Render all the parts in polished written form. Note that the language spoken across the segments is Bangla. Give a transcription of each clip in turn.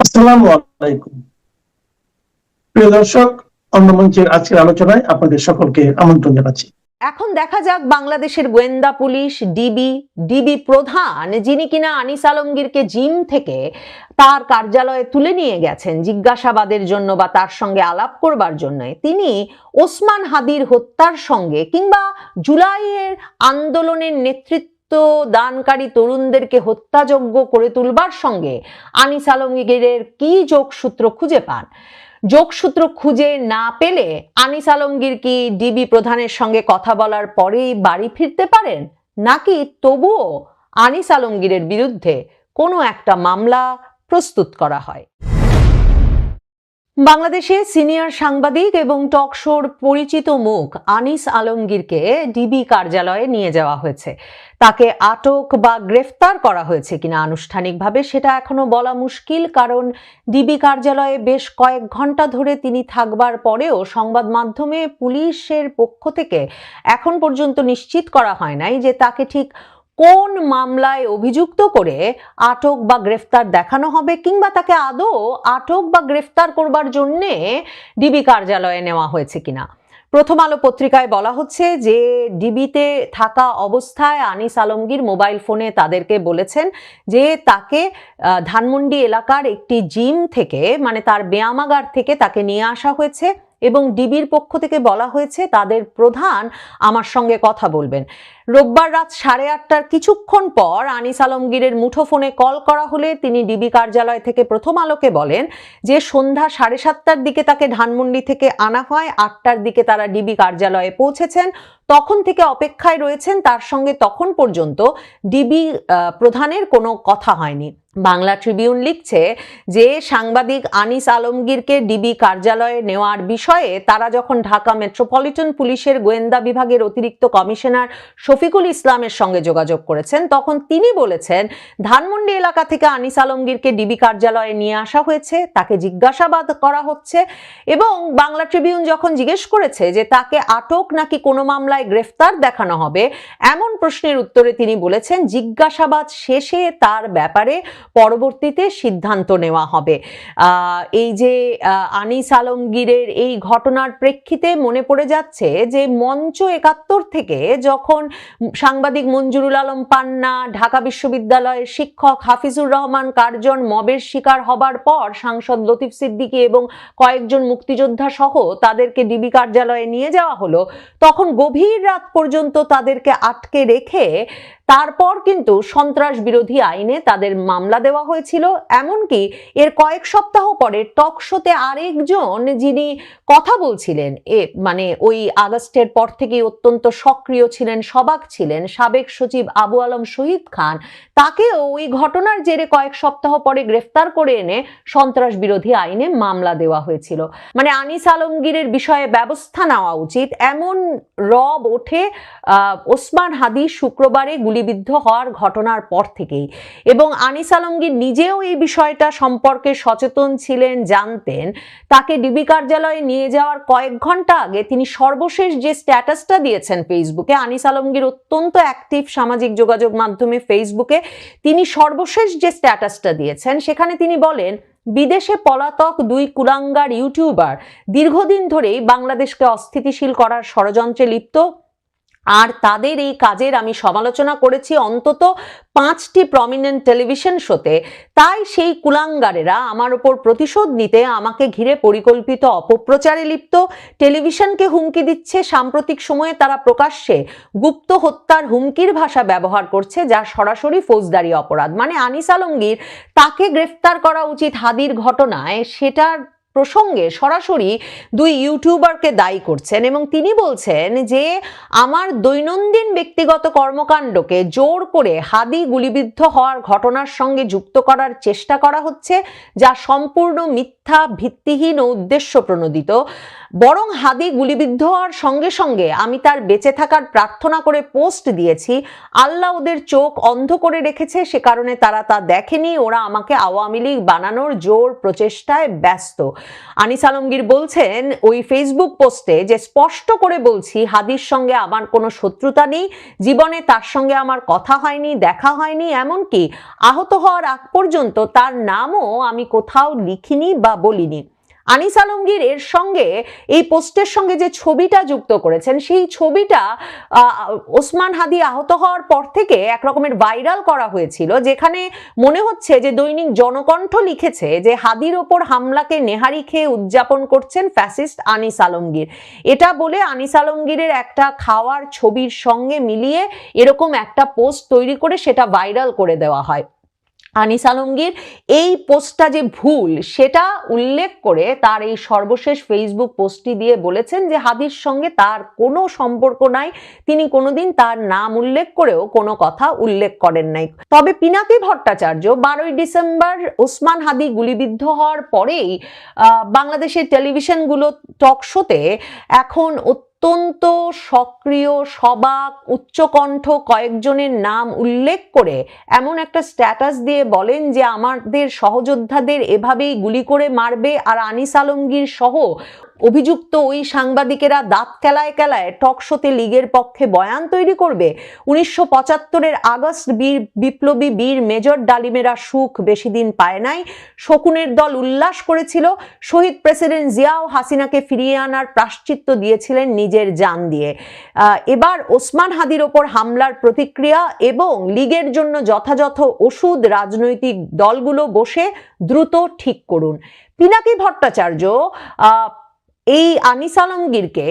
আসসালামু আলাইকুম। প্রিয় দর্শক, অন্য মঞ্চের আজকের আলোচনায় আপনাদের সকলকে আমন্ত্রণ জানাচ্ছি। এখন দেখা যাক বাংলাদেশের গোয়েন্দা পুলিশ ডিবি প্রধান যিনি কিনা আনিস আলমগীরকে জিম থেকে তার কার্যালয়ে তুলে নিয়ে গেছেন জিজ্ঞাসাবাদের জন্য বা তার সঙ্গে আলাপ করবার জন্য, তিনি ওসমান হাদির হত্যার সঙ্গে কিংবা জুলাইয়ের আন্দোলনের নেতৃত্ব দানকারী তরুণদেরকে হত্যাযোগ্য করে তুলবার সঙ্গে আনিস আলমগীরের কি যোগসূত্র খুঁজে পান। যোগসূত্র খুঁজে না পেলে আনিস আলমগীর কি ডিবি প্রধানের সঙ্গে কথা বলার পরেই বাড়ি ফিরতে পারেন, নাকি তবুও আনিস আলমগীরের বিরুদ্ধে কোনো একটা মামলা প্রস্তুত করা হয়? বাংলাদেশে সিনিয়র সাংবাদিক এবং টক শোর পরিচিত মুখ আনিস আলমগীরকে ডিবি কার্যালয়ে নিয়ে যাওয়া হয়েছে। তাকে আটক বা গ্রেফতার করা হয়েছে কিনা আনুষ্ঠানিকভাবে সেটা এখনো বলা মুশকিল, কারণ ডিবি কার্যালয়ে বেশ কয়েক ঘন্টা ধরে তিনি থাকবার পরেও সংবাদ মাধ্যমে পুলিশের পক্ষ থেকে এখন পর্যন্ত নিশ্চিত করা হয় নাই যে তাকে ঠিক কোন মামলায় অভিযুক্ত করে আটক বা গ্রেফতার দেখানো হবে, কিংবা তাকে আদৌ আটক বা গ্রেফতার করবার জন্যে ডিবি কার্যালয়ে নেওয়া হয়েছে কিনা। প্রথম আলো পত্রিকায় বলা হচ্ছে যে ডিবিতে থাকা অবস্থায় আনিস আলমগীর মোবাইল ফোনে তাদেরকে বলেছেন যে তাকে ধানমন্ডি এলাকার একটি জিম থেকে, মানে তার ব্যায়ামাগার থেকে তাকে নিয়ে আসা হয়েছে এবং ডিবির পক্ষ থেকে বলা হয়েছে তাদের প্রধান আমার সঙ্গে কথা বলবেন। রোববার রাত 8:30টার কিছুক্ষণ পর আনিস আলমগীরের মুঠোফোনে কল করা হলে তিনি ডিবি কার্যালয় থেকে প্রথম আলোকে বলেন যে সন্ধ্যা 7:30টার দিকে তাকে ধানমন্ডি থেকে আনা হয়, 8টার দিকে তারা ডিবি কার্যালয়ে পৌঁছেছেন, তখন থেকে অপেক্ষায় রয়েছেন, তার সঙ্গে তখন পর্যন্ত ডিবি প্রধানের কোনো কথা হয়নি। বাংলা ট্রিবিউন লিখছে যে সাংবাদিক আনিস আলমগীরকে ডিবি কার্যালয়ে নেওয়ার বিষয়ে তারা যখন ঢাকা মেট্রোপলিটন পুলিশের গোয়েন্দা বিভাগের অতিরিক্ত কমিশনার শফিকুল ইসলামের সঙ্গে যোগাযোগ করেছেন, তখন তিনি বলেছেন ধানমন্ডি এলাকা থেকে আনিস আলমগীরকে ডিবি কার্যালয়ে নিয়ে আসা হয়েছে, তাকে জিজ্ঞাসাবাদ করা হচ্ছে। এবং বাংলা ট্রিবিউন যখন জিজ্ঞেস করেছে যে তাকে আটক নাকি কোনো মামলায় গ্রেফতার দেখানো হবে, এমন প্রশ্নের উত্তরে তিনি বলেছেন জিজ্ঞাসাবাদ শেষে তার ব্যাপারে পরবর্তীতে সিদ্ধান্ত নেওয়া হবে। এই যে আনিস আলমগীরের এই ঘটনার প্রেক্ষিতে মনে পড়ে যাচ্ছে যে মঞ্চ 71 থেকে যখন সাংবাদিক মঞ্জুরুল আলম পান্না, ঢাকা বিশ্ববিদ্যালয়ের শিক্ষক হাফিজুর রহমান কার্জন মবের শিকার হবার পর সাংসদ লতিফ সিদ্দিকী এবং কয়েকজন মুক্তিযোদ্ধা সহ তাদেরকে ডিবি কার্যালয়ে নিয়ে যাওয়া হলো, তখন গভীর রাত পর্যন্ত তাদেরকে আটকে রেখে তারপর কিন্তু সন্ত্রাস বিরোধী আইনে তাদের মামলা দেওয়া হয়েছিল। এমনকি এর কয়েক সপ্তাহ পরে টক শোতে আরেকজন যিনি কথা বলছিলেন, মানে ওই আগস্টের পর থেকে অত্যন্ত সক্রিয় ছিলেন, সবাক ছিলেন, সাবেক সচিব আবু আলম শহীদ খান, তাকেও ওই ঘটনার জেরে কয়েক সপ্তাহ পরে গ্রেফতার করে এনে সন্ত্রাস বিরোধী আইনে মামলা দেওয়া হয়েছিল। মানে আনিস আলমগীরের বিষয়ে ব্যবস্থা নেওয়া উচিত, এমন রব ওঠে ওসমান হাদি শুক্রবারে গুলিবিদ্ধ হওয়ার ঘটনার পর থেকেই। এবং আনিস আলমগীর নিজেও এই বিষয়টা সম্পর্কে সচেতন ছিলেন, জানতেন। তাকে ডিবি কার্যালয়ে নিয়ে যাওয়ার কয়েক ঘন্টা আগে তিনি সর্বশেষ যে স্ট্যাটাসটা দিয়েছেন ফেসবুকে, আনিস আলমগীর অত্যন্ত অ্যাক্টিভ সামাজিক যোগাযোগ মাধ্যমে ফেসবুকে, তিনি সর্বশেষ যে স্ট্যাটাসটা দিয়েছেন সেখানে তিনি বলেন বিদেশে পলাতক 2 কুলাঙ্গার ইউটিউবার দীর্ঘদিন ধরেই বাংলাদেশকে অস্থিতিশীল করার ষড়যন্ত্রে লিপ্ত, আর তাদের এই কাজের আমি সমালোচনা করেছি অন্তত 5টি প্রমিনেন্ট টেলিভিশন শোতে। তাই সেই কুলাঙ্গারেরা আমার উপর প্রতিশোধ নিতে আমাকে ঘিরে পরিকল্পিত অপপ্রচারে লিপ্ত, টেলিভিশনকে হুমকি দিচ্ছে। সাম্প্রতিক সময়ে তারা প্রকাশ্যে গুপ্ত হত্যার হুমকির ভাষা ব্যবহার করছে, যা সরাসরি ফৌজদারি অপরাধ। মানে আনিস আলমগীর, তাকে গ্রেফতার করা উচিত হাদির ঘটনায়, সেটার প্রসঙ্গে সরাসরি 2 ইউটিউবারকে দায়ী করছেন এবং তিনি বলছেন যে আমার দৈনন্দিন ব্যক্তিগত কর্মকাণ্ডকে জোর করে হাদি গুলিবিদ্ধ হওয়ার ঘটনার সঙ্গে যুক্ত করার চেষ্টা করা হচ্ছে, যা সম্পূর্ণ মিথ্যা, ভিত্তিহীন ও উদ্দেশ্য প্রণোদিত। বরং হাদি গুলিবিদ্ধ হওয়ার সঙ্গে সঙ্গে আমি তার বেঁচে থাকার প্রার্থনা করে পোস্ট দিয়েছি। আল্লাহ ওদের চোখ অন্ধ করে রেখেছে, সে কারণে তারা তা দেখেনি। ওরা আমাকে আওয়ামী লীগ বানানোর জোর প্রচেষ্টায় ব্যস্ত। আনিস আলমগীর বলছেন ওই ফেসবুক পোস্টে যে স্পষ্ট করে বলছি হাদির সঙ্গে আমার কোনো শত্রুতা নেই, জীবনে তার সঙ্গে আমার কথা হয়নি, দেখা হয়নি, এমনকি আহত হওয়ার আগ পর্যন্ত তার নামও আমি কোথাও লিখিনি বা বলিনি। আনিস আলমগীর এর সঙ্গে এই পোস্টের সঙ্গে যে ছবিটা যুক্ত করেছেন, সেই ছবিটা ওসমান হাদি আহত হওয়ার পর থেকে একরকমের ভাইরাল করা হয়েছিল, যেখানে মনে হচ্ছে যে দৈনিক জনকণ্ঠ লিখেছে যে হাদির ওপর হামলাকে নেহারি খেয়ে উদযাপন করছেন ফ্যাসিস্ট আনিস আলমগীর। এটা বলে আনিস আলমগীরের একটা খাওয়ার ছবির সঙ্গে মিলিয়ে এরকম একটা পোস্ট তৈরি করে সেটা ভাইরাল করে দেওয়া হয়। আনিস আলমগীর এই পোস্টটা যে ভুল সেটা উল্লেখ করে তার এই সর্বশেষ ফেসবুক পোস্টটি দিয়ে বলেছেন যে হাদির সঙ্গে তার কোনো সম্পর্ক নাই, তিনি কোনোদিন তার নাম উল্লেখ করেও কোনো কথা উল্লেখ করেন নাই। তবে পিনাকি ভট্টাচার্য 12ই ডিসেম্বর ওসমান হাদি গুলিবিদ্ধ হওয়ার পরেই বাংলাদেশের টেলিভিশনগুলো টক শোতে এখন অত্যন্ত সক্রিয়, সবাক, উচ্চকণ্ঠ কয়েকজনের নাম উল্লেখ করে এমন একটা স্ট্যাটাস দিয়ে বলেন যে আমাদের সহযোদ্ধাদের এভাবেই গুলি করে মারবে, আর আনিস আলমগীর সহ অভিযুক্ত ওই সাংবাদিকেরা দাঁত কেলায় কেলায় টক শোতে লীগের পক্ষে বয়ান তৈরি করবে। 1975-এর আগস্ট বিপ্লবী বীর মেজর ডালিমেরা সুখ বেশি দিন পায় নাই, শকুনের দল উল্লাস করেছিল, শহীদ প্রেসিডেন্ট জিয়া ও হাসিনাকে ফিরিয়ে আনার প্রায়শ্চিত্ত দিয়েছিলেন নিজের জান দিয়ে। এবার ওসমান হাদির ওপর হামলার প্রতিক্রিয়া এবং লীগের জন্য যথাযথ ওষুধ রাজনৈতিক দলগুলো বসে দ্রুত ঠিক করুন। পিনাকি ভট্টাচার্য এই আনিস আলমগীরকে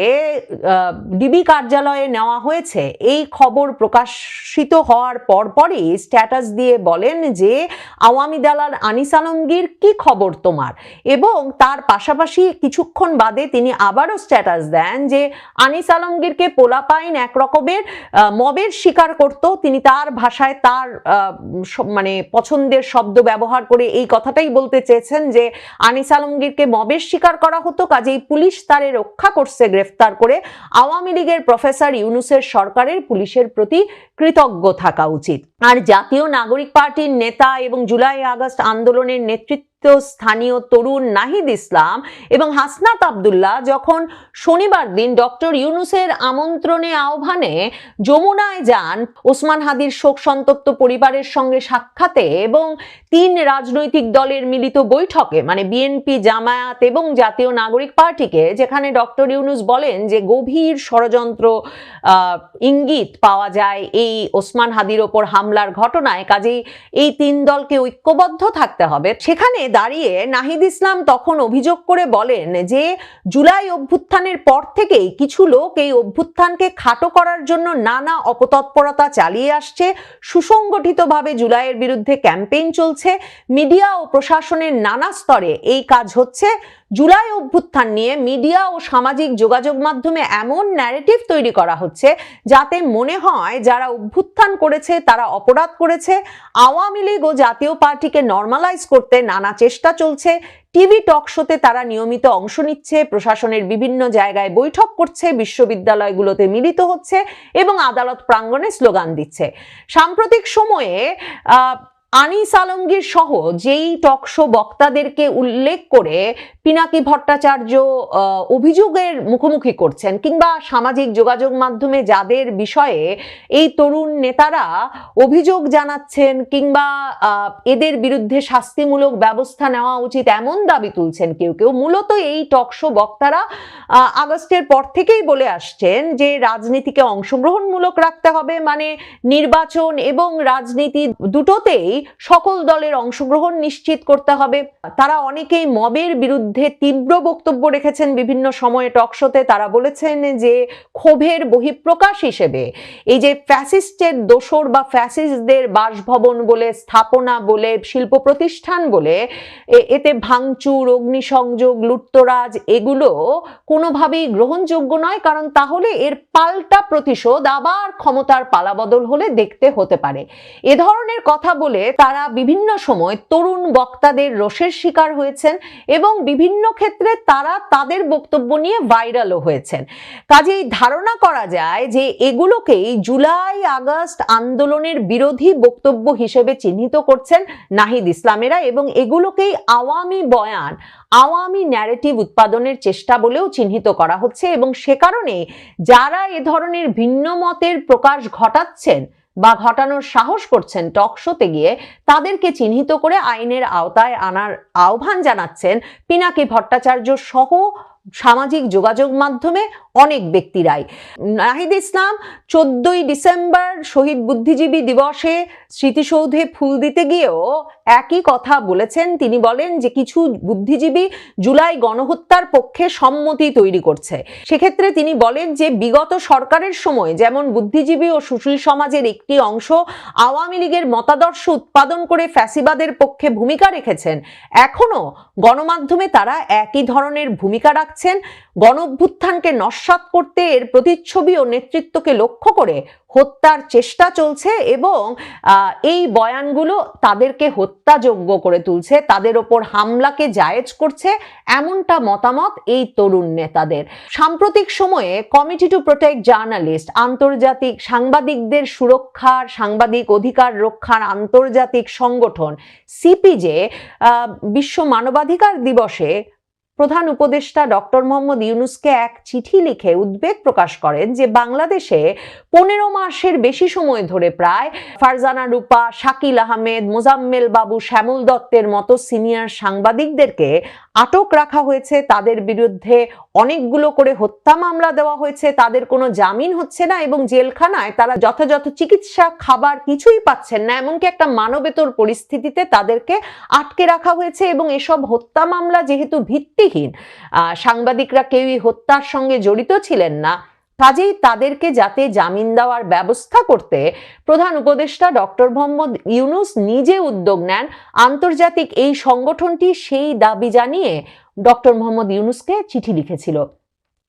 ডিবি কার্যালয়ে নেওয়া হয়েছে এই খবর প্রকাশিত হওয়ার পরপরই স্ট্যাটাস দিয়ে বলেন যে আওয়ামী দালাল আনিস আলমগীর, কি খবর তোমার? এবং তার পাশাপাশি কিছুক্ষণ বাদে তিনি আবারও স্ট্যাটাস দেন যে আনিস আলমগীরকে পোলাপাইন এক রকমের মবের শিকার করত। তিনি তার ভাষায় তার মানে পছন্দের শব্দ ব্যবহার করে এই কথাটাই বলতে চেয়েছেন যে আনিস আলমগীরকে মবের শিকার করা হতো, কাজেই পুলিশ তারে রক্ষা করছে গ্রেফতার করে। আওয়ামী লীগের প্রফেসর ইউনূসের সরকারের পুলিশের প্রতি কৃতজ্ঞ থাকা উচিত। আর জাতীয় নাগরিক পার্টির নেতা এবং জুলাই আগস্ট আন্দোলনের নেতৃত্ব স্থানীয় তরুণ নাহিদ ইসলাম এবং হাসনাত আব্দুল্লাহ যখন শনিবার দিন ডক্টর ইউনূসের আমন্ত্রণে আহ্বানে যমুনায় যান ওসমান হাদির শোক সন্তপ্ত পরিবারের সঙ্গে সাক্ষাতে এবং 3 রাজনৈতিক দলের মিলিত বৈঠকে, মানে বিএনপি, জামায়াত এবং জাতীয় নাগরিক পার্টিকে, যেখানে ডক্টর ইউনূস বলেন যে গভীর ষড়যন্ত্র ইঙ্গিত পাওয়া যায় এই ওসমান হাদির ওপর হামলার ঘটনায়, কাজেই এই 3 দলকে ঐক্যবদ্ধ থাকতে হবে, সেখানে দাঁড়িয়ে নাহিদ ইসলাম তখন অভিযোগ করে বলেন যে জুলাই অভ্যুত্থানের পর থেকেই কিছু লোক এই অভ্যুত্থানকে খাটো করার জন্য নানা অপতৎপরতা চালিয়ে আসছে, সুসংগঠিতভাবে জুলাইয়ের বিরুদ্ধে ক্যাম্পেইন চলছে, মিডিয়া ও প্রশাসনের নানা স্তরে এই কাজ হচ্ছে। জুলাই অভ্যুত্থান নিয়ে মিডিয়া ও সামাজিক যোগাযোগ মাধ্যমে এমন ন্যারেটিভ তৈরি করা হচ্ছে যাতে মনে হয় যারা অভ্যুত্থান করেছে তারা অপরাধ করেছে। আওয়ামী লীগ ও জাতীয় পার্টিকে নরমালাইজ করতে নানা চেষ্টা চলছে। টিভি টক শোতে তারা নিয়মিত অংশ নিচ্ছে, প্রশাসনের বিভিন্ন জায়গায় বৈঠক করছে, বিশ্ববিদ্যালয়গুলোতে মিলিত হচ্ছে এবং আদালত প্রাঙ্গণে স্লোগান দিচ্ছে। সাম্প্রতিক সময়ে আনিস আলমগীর সহ যেই টক শো বক্তাদেরকে উল্লেখ করে পিনাকি ভট্টাচার্য অভিযোগের মুখোমুখি করছেন, কিংবা সামাজিক যোগাযোগ মাধ্যমে যাদের বিষয়ে এই তরুণ নেতারা অভিযোগ জানাচ্ছেন কিংবা এদের বিরুদ্ধে শাস্তিমূলক ব্যবস্থা নেওয়া উচিত এমন দাবি তুলছেন কেউ কেউ, মূলত এই টক শো বক্তারা আগস্টের পর থেকেই বলে আসছেন যে রাজনীতিকে অংশগ্রহণমূলক রাখতে হবে, মানে নির্বাচন এবং রাজনীতি দুটোতেই সকল দলের অংশগ্রহণ নিশ্চিত করতে হবে। তারা অনেকেই মবের বিরুদ্ধে তীব্র বক্তব্য রেখেছেন বিভিন্ন সময়ে টক শোতে। তারা বলেছেন যে ক্ষোভের বহিঃপ্রকাশ হিসেবে এই যে ফ্যাসিস্টের দোসর বা ফ্যাসিস্টদের বাসভবন বলে, স্থাপনা বলে, শিল্প প্রতিষ্ঠান বলে এতে ভাঙচুর, অগ্নিসংযোগ, লুটতরাজ এগুলো কোনোভাবেই গ্রহণযোগ্য নয়, কারণ তাহলে এর পাল্টা প্রতিশোধ আবার ক্ষমতার পালাবদল হলে দেখতে হতে পারে। এ ধরনের কথা বলে তারা বিভিন্ন সময় তরুণ বক্তাদের রোষের শিকার হয়েছেন এবং বিভিন্ন ক্ষেত্রে তারা তাদের বক্তব্য নিয়ে ভাইরালও হয়েছেন। কাজেই ধারণা করা যায় যে এগুলোকেই জুলাই আগস্ট আন্দোলনের বিরোধী বক্তব্য হিসেবে চিহ্নিত করছেন নাহিদ ইসলামেরা এবং এগুলোকেই আওয়ামী বয়ান, আওয়ামী ন্যারেটিভ উৎপাদনের চেষ্টা বলেও চিহ্নিত করা হচ্ছে এবং সে কারণে যারা এ ধরনের ভিন্ন মতের প্রকাশ ঘটাচ্ছেন বা ঘটানোর সাহস করছেন টক শোতে গিয়ে, তাদেরকে চিহ্নিত করে আইনের আওতায় আনার আহ্বান জানাচ্ছেন পিনাকি ভট্টাচার্য সহ সামাজিক যোগাযোগ মাধ্যমে অনেক ব্যক্তিরাই। নাহিদ ইসলাম 14ই ডিসেম্বর শহীদ বুদ্ধিজীবী দিবসে স্মৃতিসৌধে ফুল দিতে গিয়েও একই কথা বলেছেন। তিনি বলেন যে কিছু বুদ্ধিজীবী জুলাই গণহত্যার পক্ষে সম্মতি তৈরি করছে। সেক্ষেত্রে তিনি বলেন যে বিগত সরকারের সময় যেমন বুদ্ধিজীবী ও সুশীল সমাজের একটি অংশ আওয়ামী লীগের মতাদর্শ উৎপাদন করে ফ্যাসিবাদের পক্ষে ভূমিকা রেখেছেন, এখনো গণমাধ্যমে তারা একই ধরনের ভূমিকা রাখছেন। গণঅভ্যুত্থানকে নস্যাৎ করতে এর প্রতিচ্ছবি ও নেতৃত্বকে লক্ষ্য করে হত্যার চেষ্টা চলছে এবং এই বয়ানগুলো তাদেরকে হত্যাযোগ্য করে তুলছে, তাদের ওপর হামলাকে জায়েজ করছে, এমনটা মতামত এই তরুণ নেতাদের। সাম্প্রতিক সময়ে কমিটি টু প্রোটেক্ট জার্নালিস্ট, আন্তর্জাতিক সাংবাদিকদের সুরক্ষার, সাংবাদিক অধিকার রক্ষার আন্তর্জাতিক সংগঠন সিপিজে বিশ্ব মানবাধিকার দিবসে প্রধান উপদেষ্টা ডক্টর মোহাম্মদ ইউনূসকে এক চিঠি লিখে উদ্বেগ প্রকাশ করেন যে বাংলাদেশে 15 মাসের বেশি সময় ধরে প্রায় ফারজানা রূপা, শাকিল আহমেদ, মোজাম্মেল বাবু, শ্যামল দত্তের মতো সিনিয়র সাংবাদিকদেরকে আটক রাখা হয়েছে, তাদের বিরুদ্ধে অনেকগুলো করে হত্যা মামলা দেওয়া হয়েছে, তাদের কোনো জামিন হচ্ছে না এবং জেলখানায় তারা যথাযথ চিকিৎসা, খাবার কিছুই পাচ্ছেন না, এমনকি একটা মানবেতর পরিস্থিতিতে তাদেরকে আটকে রাখা হয়েছে এবং এসব হত্যা মামলা যেহেতু ভিত্তিহীন, সাংবাদিকরা কেউই হত্যার সঙ্গে জড়িত ছিলেন না, কাজেই তাদেরকে যাতে জামিন দেওয়ার ব্যবস্থা করতে প্রধান উপদেষ্টা ডক্টর মোহাম্মদ ইউনূস নিজে উদ্যোগ নেন। আন্তর্জাতিক এই সংগঠনটি সেই দাবি জানিয়ে ডক্টর মোহাম্মদ ইউনূসকে চিঠি লিখেছিল।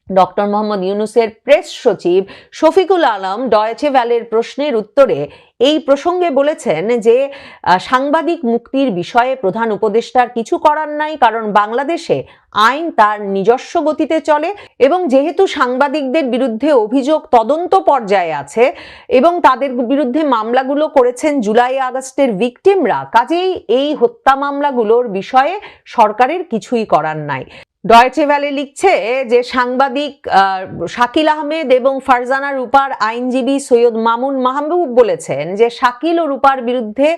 ডক্টর মোহাম্মদ ইউনূসের প্রেস সচিব শফিকুল আলম ডয়েচে ভ্যালের প্রশ্নের উত্তরে এই প্রসঙ্গে বলেছেন যে সাংবাদিক মুক্তির বিষয়ে প্রধান উপদেষ্টার কিছু করার নাই, কারণ বাংলাদেশে আইন তার নিজস্ব গতিতে চলে এবং যেহেতু সাংবাদিকদের বিরুদ্ধে অভিযোগ তদন্ত পর্যায়ে আছে এবং তাদের বিরুদ্ধে মামলাগুলো করেছেন জুলাই আগস্টের ভিকটিমরা, কাজেই এই হত্যা মামলাগুলোর বিষয়ে সরকারের কিছুই করার নাই। ডয়েচে ভ্যালে লিখছে যে সাংবাদিক শাকিল আহমেদ এবং ফারজানা রূপার আইনজীবী সৈয়দ মামুন মাহবুব বলেছেন যে শাকিল ও রূপার বিরুদ্ধে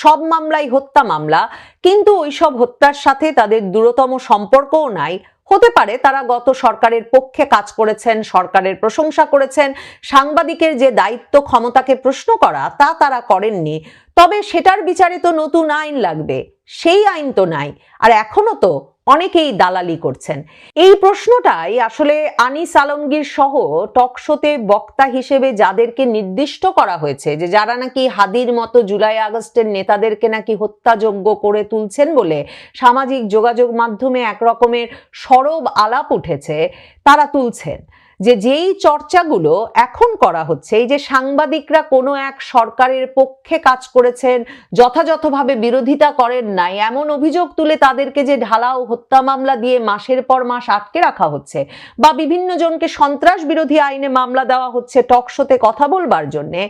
সব মামলাই হত্যা মামলা, কিন্তু ওইসব হত্যার সাথে তাদের দূরতম সম্পর্কও নাই। হতে পারে তারা গত সরকারের পক্ষে কাজ করেছেন, সরকারের প্রশংসা করেছেন, সাংবাদিকের যে দায়িত্ব ক্ষমতাকে প্রশ্ন করা তা তারা করেননি, তবে সেটার বিচারে তো নতুন আইন লাগবে, সেই আইন তো নাই, আর এখনো তো অনেকেই দালালি করছেন। এই প্রশ্নটাই আসলে আনিস আলমগীর সহ টক শোতে বক্তা হিসেবে যাদেরকে নির্দিষ্ট করা হয়েছে যে যারা নাকি হাদির মতো জুলাই আগস্টের নেতাদেরকে নাকি হত্যাযোগ্য করে তুলছেন বলে সামাজিক যোগাযোগ মাধ্যমে একরকমের সরব আলাপ উঠেছে, তারা তুলছেন যে যেই চর্চাগুলো এখন করা হচ্ছে, এই যে সাংবাদিকরা কোনো এক সরকারের পক্ষে কাজ করেছেন, যথাযথভাবে বিরোধিতা করেন নাই, এমন অভিযোগ তুলে তাদেরকে যে ঢালাও হত্যা মামলা দিয়ে মাসের পর মাস আটকে রাখা হচ্ছে বা বিভিন্ন জনকে সন্ত্রাস বিরোধী আইনে মামলা দেওয়া হচ্ছে টক শোতে কথা বলবার জন্যে,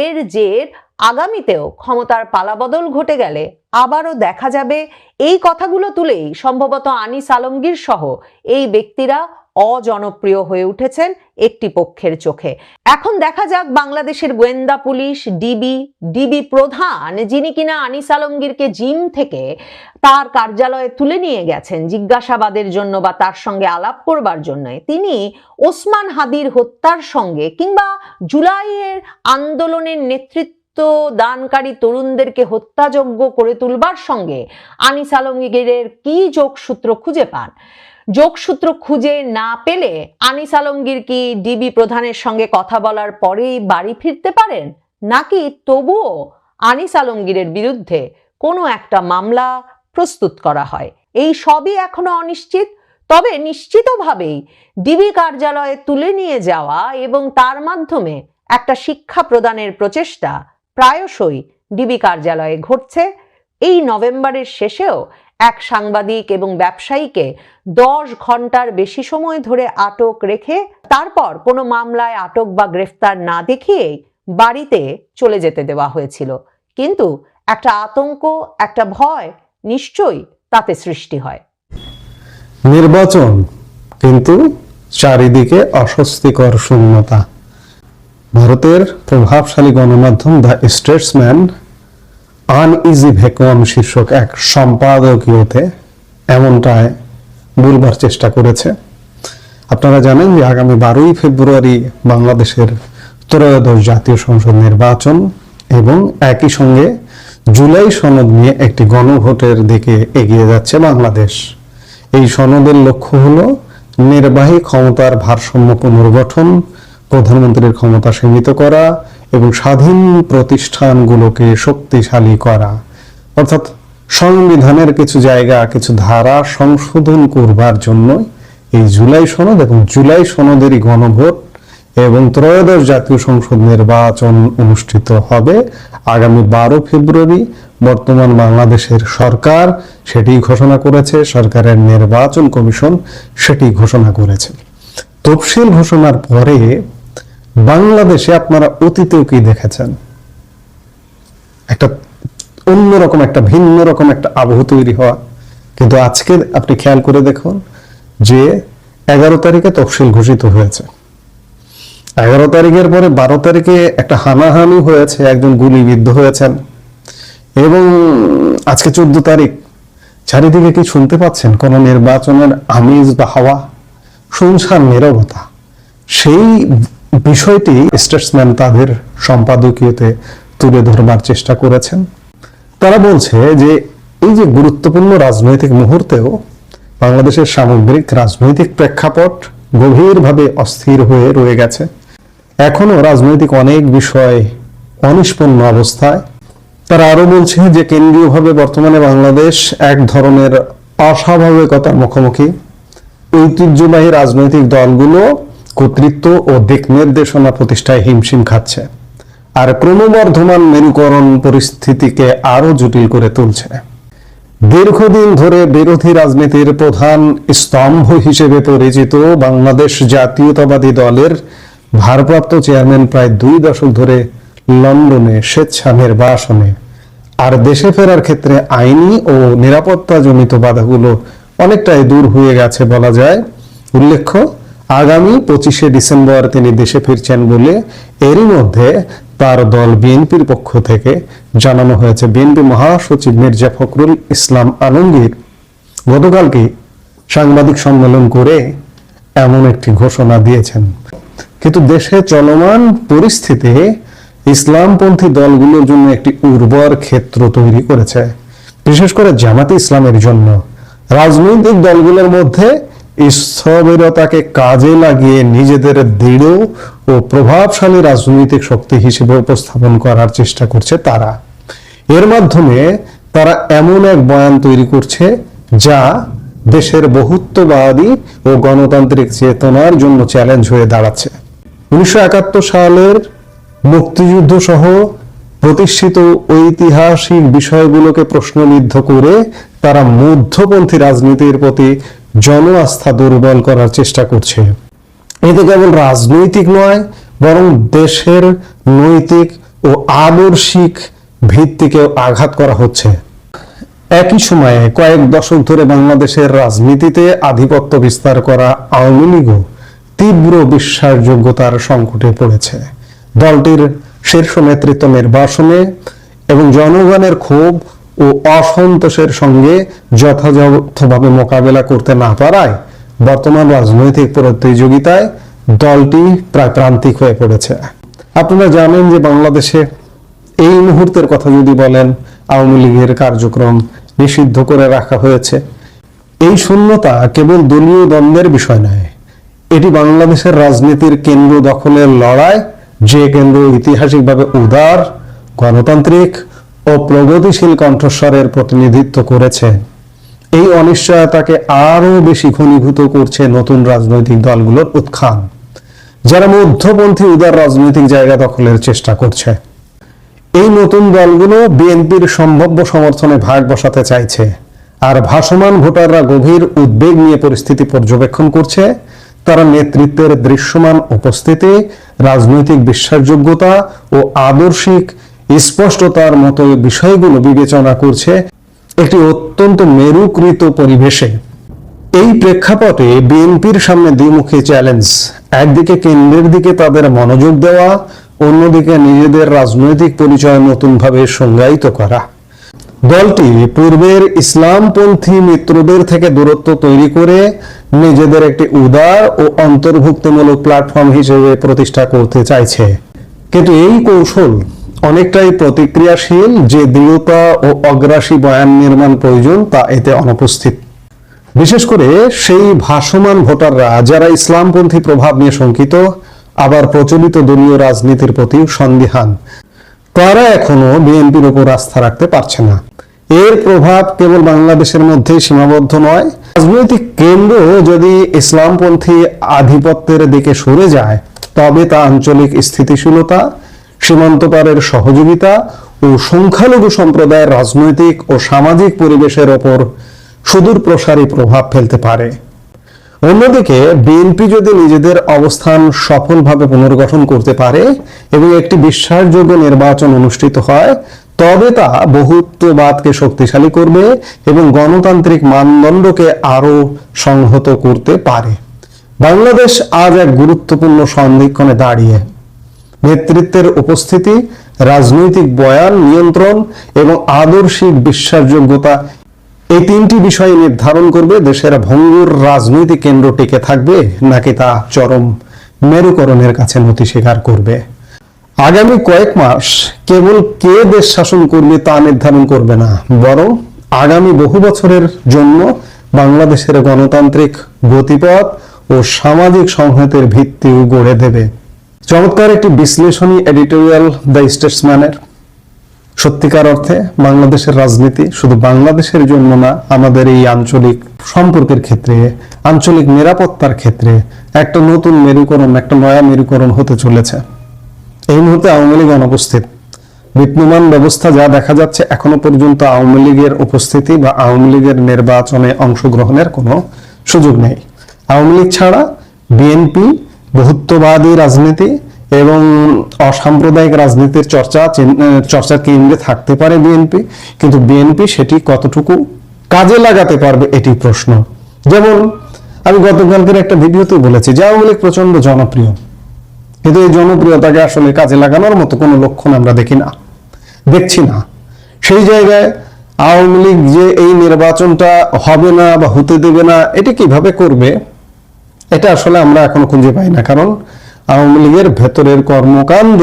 এর জের আগামীতেও ক্ষমতার পালাবদল ঘটে গেলে আবারও দেখা যাবে এই কথাগুলো তুলেই সম্ভবত আনিস আলমগীর সহ এই ব্যক্তিরা অজনপ্রিয় হয়ে উঠেছেন একটি পক্ষের চোখে। এখন দেখা যাক বাংলাদেশের গোয়েন্দা পুলিশ ডিবি প্রধান, যিনি কিনা আনিস আলমগীরকে জিম থেকে তার কার্যালয়ে তুলে নিয়ে গেছেন জিজ্ঞাসাবাদের জন্য বা তার সঙ্গে আলাপ করবার জন্য, তিনি ওসমান হাদির হত্যার সঙ্গে কিংবা জুলাইয়ের আন্দোলনের নেতৃত্ব দানকারী তরুণদেরকে হত্যাযোগ্য করে তুলবার সঙ্গে আনিস আলমগীরের কি যোগসূত্র খুঁজে পান। যোগসূত্র খুঁজে না পেলে আনিস আলমগীর কি ডিবি প্রধানের সঙ্গে কথা বলার পরেই বাড়ি ফিরতে পারেন, নাকি তবুও আনিস আলমগীরের বিরুদ্ধে কোনো একটা মামলা প্রস্তুত করা হয়? এই সবই এখনো অনিশ্চিত। তবে নিশ্চিতভাবেই ডিবি কার্যালয়ে তুলে নিয়ে যাওয়া এবং তার মাধ্যমে একটা শিক্ষা প্রদানের প্রচেষ্টা প্রায়শই ডিবি কার্যালয়ে ঘটছে। এই নভেম্বরের শেষেও এক সাংবাদিক এবং ব্যবসায়ীকে 10 ঘন্টার বেশি সময় ধরে আটক রেখে তারপর কোনো মামলায় আটক বা গ্রেফতার না দেখিয়েই বাড়িতে চলে যেতে দেওয়া হয়েছিল। কিন্তু একটা আতঙ্ক, একটা ভয় নিশ্চয়ই তাতে সৃষ্টি হয়। নির্বাচন, কিন্তু চারিদিকে অস্বস্তিকর শূন্যতা। ভারতের প্রভাবশালী গণমাধ্যম দ্য স্টেটসম্যান আনইজি ভ্যাকুয়াম শীর্ষক এক সম্পাদকীয়তে এমনটাই বলবার চেষ্টা করেছে। আপনারা জানেন যে আগামী 12ই ফেব্রুয়ারি বাংলাদেশের ত্রয়োদশ জাতীয় সংসদ নির্বাচন এবং একই সঙ্গে জুলাই সনদ নিয়ে একটি গণভোটের দিকে এগিয়ে যাচ্ছে বাংলাদেশ। এই সনদের লক্ষ্য হলো নির্বাহী ক্ষমতার ভারসাম্য পুনর্গঠন, প্রধানমন্ত্রীর ক্ষমতা সীমিত করা এবং স্বাধীন প্রতিষ্ঠানগুলোকে শক্তিশালী করা, অর্থাৎ সংবিধানের কিছু জায়গা, কিছু ধারা সংশোধন করবার জন্য এই জুলাই সনদ এবং জুলাই সনদেরই গণভোট এবং ত্রয়োদশ জাতীয় সংসদ নির্বাচন অনুষ্ঠিত হবে আগামী 12 ফেব্রুয়ারি। বর্তমান বাংলাদেশের সরকার সেটি ঘোষণা করেছে, সরকারের নির্বাচন কমিশন সেটি ঘোষণা করেছে। তফসিল ঘোষণার পরে বাংলাদেশে আপনারা অতীতেও কি দেখেছেন? একটা অন্যরকম, একটা ভিন্ন রকম একটা আবহ তৈরি হওয়া। কিন্তু আজকে আপনি খেয়াল করে দেখুন যে 11 তারিখে তফসিল ঘোষিত হয়েছে। 11 তারিখের পরে 12 তারিখে একটা হানাহানি হয়েছে, একজন গুলিবিদ্ধ হয়েছেন এবং আজকে 14 তারিখ। চারিদিকে কি শুনতে পাচ্ছেন কোন নির্বাচনের আমেজ বা হাওয়া? শুনশান নীরবতা। সেই বিষয়টি স্টেটসম্যান তাদের সম্পাদকীয়তে তুলে ধরবার চেষ্টা করেছেন। তারা বলছে যে এই যে গুরুত্বপূর্ণ রাজনৈতিক মুহূর্তেও বাংলাদেশের সামগ্রিক রাজনৈতিক প্রেক্ষাপট গভীরভাবে অস্থির হয়ে রয়ে গেছে। এখনো রাজনৈতিক অনেক বিষয় অনিষ্পন্ন অবস্থায়। তারা আরো বলছে যে কেন্দ্রীয়ভাবে বর্তমানে বাংলাদেশ এক ধরনের অস্বাভাবিকতার মুখোমুখি। ঐতিহ্যবাহী রাজনৈতিক দলগুলো কর্তৃত্ব ও দিক নির্দেশনা প্রতিষ্ঠায় হিমশিম খাচ্ছে, আর ক্রমবর্ধমান মেরুকরণ পরিস্থিতিকে আরো জটিল করে তুলছে। দীর্ঘদিন ধরে বিরোধী রাজনীতির প্রধান স্তম্ভ হিসেবে পরিচিত বাংলাদেশ জাতীয়তাবাদী দলের ভারপ্রাপ্ত চেয়ারম্যান প্রায় 2 দশক ধরে লন্ডনে স্বেচ্ছা নির্বাসনে, আর দেশে ফেরার ক্ষেত্রে আইনি ও নিরাপত্তাজনিত বাধাগুলো অনেকটাই দূর হয়ে গেছে বলা যায়। উল্লেখ্য, আগামী 25শে ডিসেম্বর তিনি দেশে ফিরছেন বলে এরই মধ্যে তার দল বিএনপির পক্ষ থেকে জানানো হয়েছে। বিএনপি মহাসচিব মির্জা ফখরুল ইসলাম আলমগীর গতকালকে সাংবাদিক সম্মেলন করে এমন একটি ঘোষণা দিয়েছেন। কিন্তু দেশে চলমান পরিস্থিতি ইসলামপন্থী দলগুলোর জন্য একটি উর্বর ক্ষেত্র তৈরি করেছে, বিশেষ করে জামাতে ইসলামের জন্য। রাজনৈতিক দলগুলোর মধ্যে স্থবিরতাকে কাজে লাগিয়ে নিজেদের দৃঢ় ও প্রভাবশালী রাজনৈতিক শক্তি হিসেবে উপস্থাপন করার চেষ্টা করছে তারা। এর মাধ্যমে তারা এমন এক বয়ান তৈরি করছে যা দেশের বহুত্ববাদী ও গণতান্ত্রিক চেতনার জন্য চ্যালেঞ্জ হয়ে দাঁড়াচ্ছে। 1971 সালের মুক্তিযুদ্ধ সহ প্রতিষ্ঠিত ঐতিহাসিক বিষয়গুলোকে প্রশ্নবিদ্ধ করে তারা মধ্যপন্থী রাজনীতির প্রতি জন আস্থা দুর্বল করার চেষ্টা করছে। এতে কেবল রাজনৈতিক নয়, বরং দেশের নৈতিক ও আদর্শিক ভিত্তিকে আঘাত করা হচ্ছে। একই সময়ে কয়েক দশক ধরে বাংলাদেশের রাজনীতিতে আধিপত্য বিস্তার করা আওয়ামী লীগও তীব্র বিশ্বাসযোগ্যতার সংকটে পড়েছে। দলটির শীর্ষ নেতৃত্ব নির্বাসনে এবং জনগণের ক্ষোভ ও অসন্তোষের সঙ্গে যথাযথভাবে মোকাবেলা করতে না পারায় বর্তমান রাজনৈতিক প্রতিযোগিতায় দলটি প্রায় প্রান্তিক হয়ে পড়েছে। আপনারা জানেন যে বাংলাদেশে এই মুহূর্তের কথা যদি বলেন, আওয়ামী লীগের কার্যক্রম নিষিদ্ধ করে রাখা হয়েছে। এই শূন্যতা কেবল দলীয় দ্বন্দ্বের বিষয় নয়, এটি বাংলাদেশের রাজনীতির কেন্দ্র দখলের লড়াই, যে কেন্দ্র ঐতিহাসিকভাবে উদার, গণতান্ত্রিক ও প্রগতিশীল কণ্ঠস্বরের প্রতিনিধিত্ব করেছে। এই অনিশ্চয়তাকে আরো বেশি ঘনীভূত করছে নতুন রাজনৈতিক দলগুলোর উত্থান, যারা মধ্যপন্থী উদার রাজনৈতিক জায়গা দখলের চেষ্টা করছে। এই নতুন দলগুলো বিএনপির সম্ভাব্য সমর্থনে ভাগ বসাতে চাইছে, আর ভাসমান ভোটাররা গভীর উদ্বেগ নিয়ে পরিস্থিতি পর্যবেক্ষণ করছে। তারা নেতৃত্বের দৃশ্যমান উপস্থিতি, রাজনৈতিক বিশ্বাসযোগ্যতা ও আদর্শিক স্পষ্টতার মতো বিষয়গুলো বিবেচনা করছে একটি অত্যন্ত মেরুকৃত পরিবেশে। এই প্রেক্ষাপটে বিএনপির সামনে দ্বিমুখী চ্যালেঞ্জ। একদিকে কেন্দ্রের দিকে তাদের মনোযোগ দেওয়া, অন্যদিকে নিজেদের রাজনৈতিক পরিচয় নতুনভাবে সংজ্ঞায়িত করা। দলটি পূর্বের ইসলামপন্থী মিত্রদের থেকে দূরত্ব তৈরি করে নিজেদের একটি উদার ও অন্তর্ভুক্তমূলক প্ল্যাটফর্ম হিসেবে প্রতিষ্ঠা করতে চাইছে। কিন্তু এই কৌশল অনেকটাই প্রতিক্রিয়াশীল। যে দৃঢ়তা ও অগ্রাসী বয়ান নির্মাণ প্রয়োজন তা এতে অনুপস্থিত। বিশেষ করে সেই ভাসমান ভোটাররা যারা ইসলামপন্থী প্রভাব নিয়ে শঙ্কিত, আবার প্রচলিত দলীয় রাজনীতির প্রতি সন্দিহান, তারা এখনো বিএনপির উপর আস্থা রাখতে পারছে না। এর প্রভাব কেবল বাংলাদেশের মধ্যেই সীমাবদ্ধ নয়। রাজনৈতিক কেন্দ্র যদি ইসলামপন্থী আধিপত্যের দিকে সরে যায়, তবে তা আঞ্চলিক স্থিতিশীলতা, সীমান্ত পারের সহযোগিতা ও সংখ্যালঘু সম্প্রদায়ের রাজনৈতিক ও সামাজিক পরিবেশের ওপর সুদূর প্রসারী প্রভাব ফেলতে পারে। অন্যদিকে বিএনপি যদি নিজেদের অবস্থান সফলভাবে পুনর্গঠন করতে পারে এবং একটি বিশ্বাসযোগ্য নির্বাচন অনুষ্ঠিত হয়, তবে তা বহুত্ববাদকে শক্তিশালী করবে এবং গণতান্ত্রিক মানদণ্ডকে আরো সংহত করতে পারে। বাংলাদেশ আজ এক গুরুত্বপূর্ণ সন্ধিক্ষণে দাঁড়িয়ে। নেতৃত্বের উপস্থিতি, রাজনৈতিক বয়ান নিয়ন্ত্রণ এবং আদর্শিক বিশ্বাসযোগ্যতা, এই তিনটি বিষয় নির্ধারণ করবে দেশের ভঙ্গুর রাজনৈতিক কেন্দ্র টিকে থাকবে নাকি তা চরম মেরুকরণের কাছে নতি স্বীকার করবে। আগামী কয়েক মাস কেবল কে দেশ শাসন করবে তা নির্ধারণ করবে না, বরং আগামী বহু বছরের জন্য বাংলাদেশের গণতান্ত্রিক গতিপথ ও সামাজিক সংহতের ভিত্তি গড়ে দেবে। চমৎকার একটি বিশ্লেষণী এডিটোরিয়াল দ্য স্টেটসম্যানের। সত্যিকার অর্থে বাংলাদেশের রাজনীতি শুধু বাংলাদেশের জন্য না, আমাদের এই আঞ্চলিক সম্পর্কের ক্ষেত্রে, আঞ্চলিক নিরাপত্তার ক্ষেত্রে একটা নতুন মেরুকরণ, একটা নয়া মেরুকরণ হতে চলেছে। এই মুহূর্তে আওয়ামী লীগ অনুপস্থিত। বিদ্যমান ব্যবস্থা যা দেখা যাচ্ছে, এখনো পর্যন্ত আওয়ামী লীগের উপস্থিতি বা আওয়ামী লীগের নির্বাচনে অংশগ্রহণের কোনো সুযোগ নেই। আওয়ামী লীগ ছাড়া বিএনপি বহুত্ববাদী রাজনীতি এবং অসাম্প্রদায়িক রাজনীতির চর্চার কেন্দ্রে থাকতে পারে বিএনপি, কিন্তু বিএনপি সেটি কতটুকু কাজে লাগাতে পারবে এটি প্রশ্ন। যেমন আমি গতকালকের একটা ভিডিওতে বলেছি যে আওয়ামী লীগ প্রচন্ড জনপ্রিয়, কিন্তু এই জনপ্রিয়তাকে আসলে কাজে লাগানোর মতো কোনো লক্ষণ আমরা দেখছি না। সেই জায়গায় আওয়ামী লীগ যে এই নির্বাচনটা হবে না বা হতে দেবে না, এটি কিভাবে করবে, এটা আসলে আমরা এখনো খুঁজে পাই না। কারণ আওয়ামী লীগের ভেতরের কর্মকাণ্ড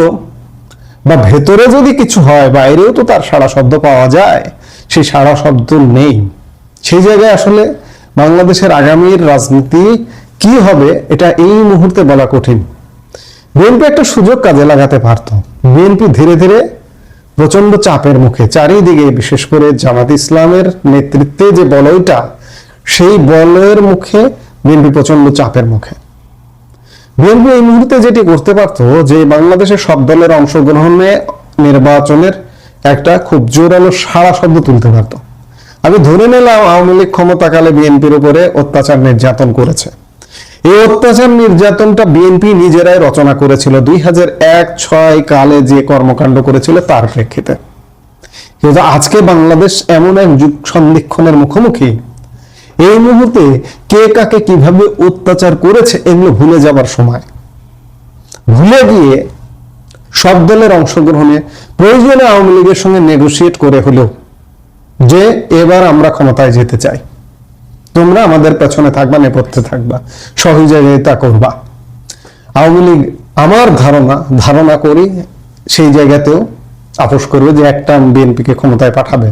বা ভেতরে যদি কিছু হয়, বাইরেও তো তার সাড়া শব্দ পাওয়া যায়, সেই সাড়া শব্দ নেই। সেই জায়গায় আসলে বাংলাদেশের আগামীর রাজনীতি কি হবে এটা এই মুহূর্তে বলা কঠিন। বিএনপি একটা সুযোগ কাজে লাগাতে পারত। বিএনপি ধীরে ধীরে প্রচন্ড চাপের মুখে, চারিদিকে বিশেষ করে জামাত ইসলামের নেতৃত্বে যে বলয়টা, সেই বলয়ের মুখে বিএনপি প্রচন্ড চাপের মুখে। বিএনপি এই মুহূর্তে যেটি করতে পারত, যে বাংলাদেশের সব দলের অংশগ্রহণে নির্বাচনের একটা খুব জোরালো সাড়া শব্দ তুলতে পারত। আমি ধরে নিলাম আওয়ামী লীগ ক্ষমতাকালে বিএনপির উপরে অত্যাচার নির্যাতন করেছে। এই অত্যাচার নির্যাতনটা বিএনপি নিজেরাই রচনা করেছিল 2001-06 কালে যে কর্মকাণ্ড করেছিল তার প্রেক্ষিতে। কিন্তু আজকে বাংলাদেশ এমন এক যুগ সন্ধিক্ষণের মুখোমুখি, এই মুহূর্তে কে কাকে কিভাবে অত্যাচার করেছে এগুলো ভুলে যাবার সময়। ভুলে গিয়ে সব দলের অংশগ্রহণে প্রয়োজনে আওয়ামী লীগের সঙ্গে নেগোশিয়েট করে হলেও যে এবার আমরা ক্ষমতায় যেতে চাই, তোমরা আমাদের পেছনে থাকবা, নেপথ্যে থাকবা, সহযোগিতা করবা। আওয়ামী লীগ আমার ধারণা করি সেই জায়গাতেও আপোষ করবে যে একটা বিএনপিকে ক্ষমতায় পাঠাবে।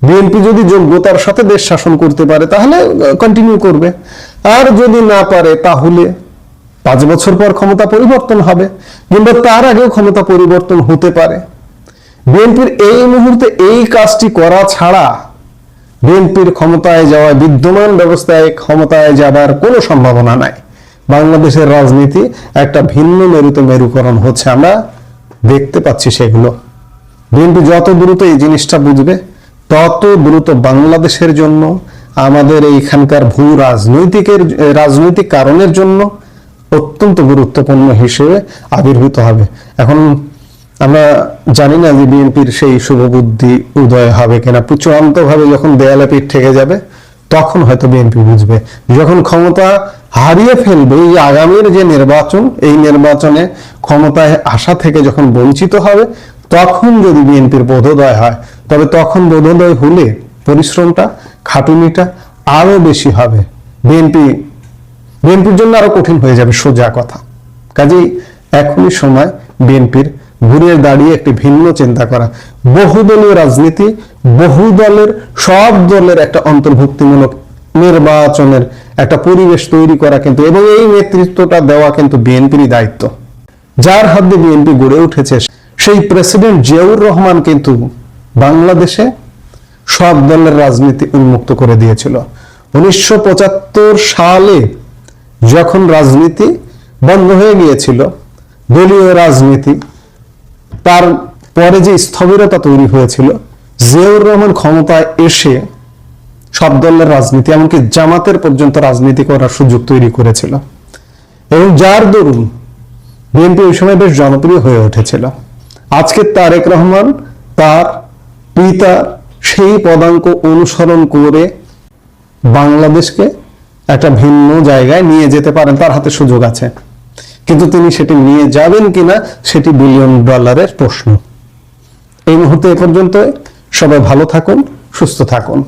বিএনপি যদি যোগ্যতার সাথে দেশ শাসন করতে পারে তাহলে কন্টিনিউ করবে, আর যদি না পারে তাহলে 5 বছর পর ক্ষমতা পরিবর্তন হবে, কিংবা তার আগেও ক্ষমতা পরিবর্তন হতে পারে। বিএনপির এই মুহূর্তে এই কাজটি করা ছাড়া বিএনপির ক্ষমতায় যাওয়া, বিদ্যমান ব্যবস্থায় ক্ষমতায় যাবার কোনো সম্ভাবনা নাই। বাংলাদেশের রাজনীতি একটা ভিন্ন মেরুতে মেরুকরণ হচ্ছে, আমরা দেখতে পাচ্ছি সেগুলো। বিএনপি যত দ্রুত এই জিনিসটা বুঝবে, তত দ্রুত বাংলাদেশের জন্য, আমাদের এইখানকার রাজনৈতিক কারণের জন্য অত্যন্ত গুরুত্বপূর্ণ হিসেবে আবির্ভূত হবে। এখন আমরা জানি না যে বিএনপির সেই শুভবুদ্ধি উদয় হবে কিনা। চূড়ান্তভাবে যখন দেয়ালে পিঠ ঠেকে যাবে, তখন হয়তো বিএনপি বুঝবে। যখন ক্ষমতা হারিয়ে ফেলবে, এই আগামীর যে নির্বাচন, এই নির্বাচনে ক্ষমতায় আসা থেকে যখন বঞ্চিত হবে, তখন যদি বিএনপির বোধোদয় হয়, তবে তখন বোধোদয় হলে পরিশ্রমটা, খাটুনিটা আরো বেশি হবে। বিএনপির জন্য আরো কঠিন হয়ে যাবে, সোজা কথা। কাজেই এখনই সময় বিএনপির ঘুরে দাঁড়িয়ে একটি ভিন্ন চিন্তা করা, বহুদলীয় রাজনীতি, সব দলের একটা অন্তর্ভুক্তিমূলক নির্বাচনের একটা পরিবেশ তৈরি করা কিন্তু, এবং এই নেতৃত্বটা দেওয়া কিন্তু বিএনপিরই দায়িত্ব। যার হাত দিয়ে বিএনপি গড়ে উঠেছে, সেই প্রেসিডেন্ট জিয়াউর রহমান কিন্তু বাংলাদেশে সব দলের রাজনীতি উন্মুক্ত করে দিয়েছিল। 1975 সালে যখন রাজনীতি বন্ধ হয়ে গিয়েছিল, দলীয় রাজনীতি, তার পরে যে স্থবিরতা তৈরি হয়েছিল, জিয়াউর রহমান ক্ষমতায় এসে সব দলের রাজনীতি, এমনকি জামাতের পর্যন্ত রাজনীতি করার সুযোগ তৈরি করেছিল, এবং যার দরুন বিএনপি ওই সময় বেশ জনপ্রিয় হয়ে উঠেছিল। আজকে তারেক রহমান তার পিতা সেই পদাঙ্ক অনুসরণ করে বাংলাদেশকে একটা ভিন্ন জায়গায় নিয়ে যেতে পারেন, তার হাতে সুযোগ আছে। কিন্তু তিনি সেটি নিয়ে যাবেন কিনা, সেটি $বিলিয়ন প্রশ্ন। এই মুহূর্তে এ পর্যন্ত। সবাই ভালো থাকুন, সুস্থ থাকুন।